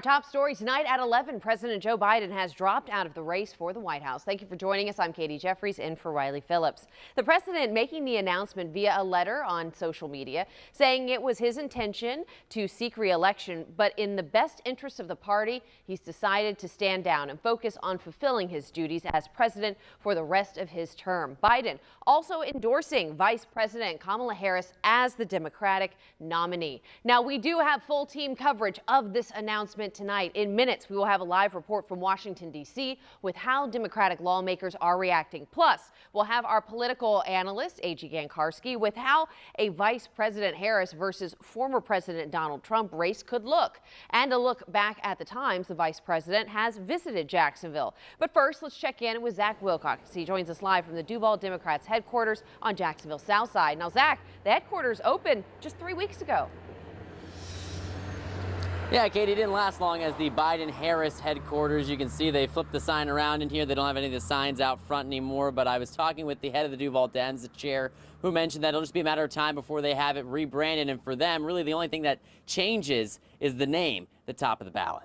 Top story tonight at 11, President Joe Biden has dropped out of the race for the White House. Thank you for joining us. I'm Katie Jeffries in for Riley Phillips. The president making the announcement via a letter on social media saying it was his intention to seek re-election, but in the best interest of the party, he's decided to stand down and focus on fulfilling his duties as president for the rest of his term. Biden also endorsing Vice President Kamala Harris as the Democratic nominee. Now, we do have full team coverage of this announcement tonight. In minutes, we will have a live report from Washington, D.C. with how Democratic lawmakers are reacting. Plus, we'll have our political analyst, A.G. Gankarski, with how a Vice President Harris versus former President Donald Trump race could look. And a look back at the times the Vice President has visited Jacksonville. But first, let's check in with Zach Wilcox. He joins us live from the Duval Democrats headquarters on Jacksonville South Side. Now, Zach, the headquarters opened just 3 weeks ago. Yeah, Katie, it didn't last long as the Biden-Harris headquarters. You can see they flipped the sign around in here. They don't have any of the signs out front anymore, but I was talking with the head of the Duval Dems, the chair, who mentioned that it'll just be a matter of time before they have it rebranded, and for them, really the only thing that changes is the name, the top of the ballot.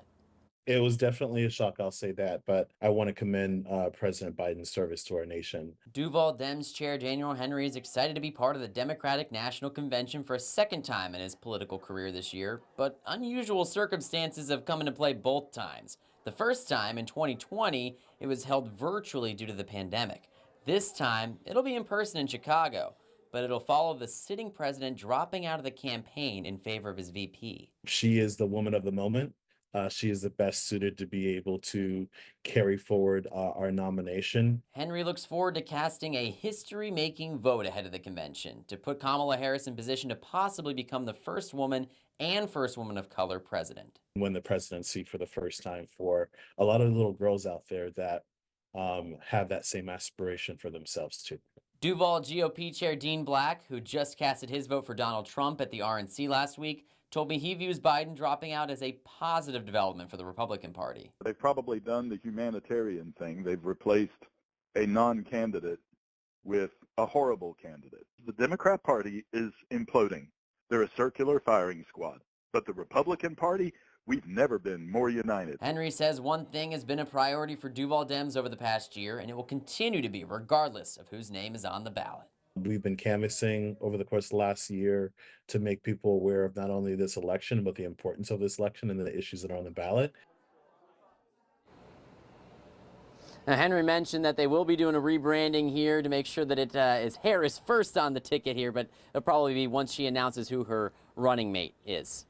It was definitely a shock, I'll say that, but I want to commend President Biden's service to our nation. Duval Dems Chair Daniel Henry is excited to be part of the Democratic National Convention for a second time in his political career this year, but unusual circumstances have come into play both times. The first time, in 2020, it was held virtually due to the pandemic. This time, it'll be in person in Chicago, but it'll follow the sitting president dropping out of the campaign in favor of his VP. She is the woman of the moment. She is the best suited to be able to carry forward our nomination. Henry looks forward to casting a history-making vote ahead of the convention to put Kamala Harris in position to possibly become the first woman and first woman of color president. Win the presidency for the first time for a lot of little girls out there that have that same aspiration for themselves too. Duval GOP Chair Dean Black, who just casted his vote for Donald Trump at the RNC last week, told me he views Biden dropping out as a positive development for the Republican Party. They've probably done the humanitarian thing. They've replaced a non-candidate with a horrible candidate. The Democrat Party is imploding. They're a circular firing squad. But the Republican Party, we've never been more united. Henry says one thing has been a priority for Duval Dems over the past year, and it will continue to be regardless of whose name is on the ballot. We've been canvassing over the course of the last year to make people aware of not only this election, but the importance of this election and the issues that are on the ballot. Now, Henry mentioned that they will be doing a rebranding here to make sure that it is Harris first on the ticket here, but it'll probably be once she announces who her running mate is.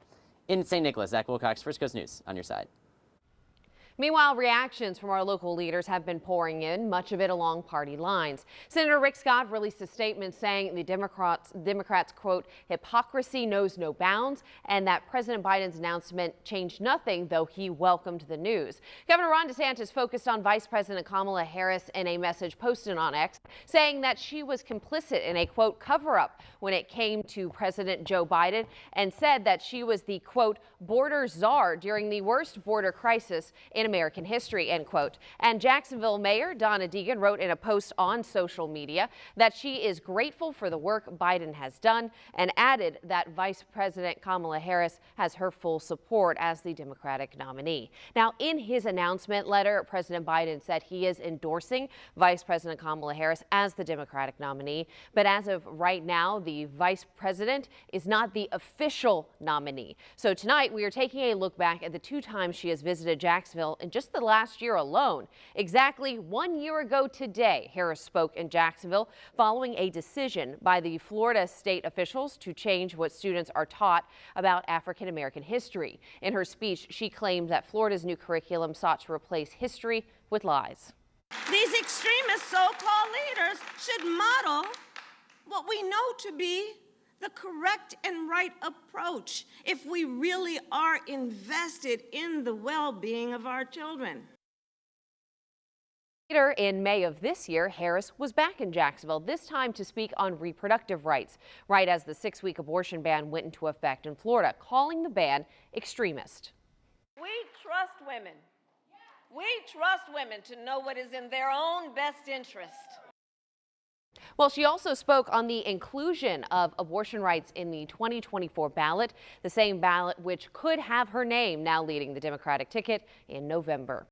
In St. Nicholas, Zach Wilcox, First Coast News, on your side. Meanwhile, reactions from our local leaders have been pouring in, much of it along party lines. Senator Rick Scott released a statement saying the Democrats, quote, hypocrisy knows no bounds, and that President Biden's announcement changed nothing, though he welcomed the news. Governor Ron DeSantis focused on Vice President Kamala Harris in a message posted on X, saying that she was complicit in a, quote, cover-up when it came to President Joe Biden, and said that she was the, quote, border czar during the worst border crisis in American history, end quote. And Jacksonville Mayor Donna Deegan wrote in a post on social media that she is grateful for the work Biden has done, and added that Vice President Kamala Harris has her full support as the Democratic nominee. Now, in his announcement letter, President Biden said he is endorsing Vice President Kamala Harris as the Democratic nominee, but as of right now, the Vice President is not the official nominee. So tonight, we are taking a look back at the 2 times she has visited Jacksonville in just the last year alone. Exactly 1 year ago today, Harris spoke in Jacksonville following a decision by the Florida state officials to change what students are taught about African American history. In her speech, she claimed that Florida's new curriculum sought to replace history with lies. These extremist so-called leaders should model what we know to be the correct and right approach if we really are invested in the well-being of our children. Later in May of this year, Harris was back in Jacksonville, this time to speak on reproductive rights, right as the 6-week abortion ban went into effect in Florida, calling the ban extremist. We trust women. We trust women to know what is in their own best interest. Well, she also spoke on the inclusion of abortion rights in the 2024 ballot, the same ballot which could have her name now leading the Democratic ticket in November.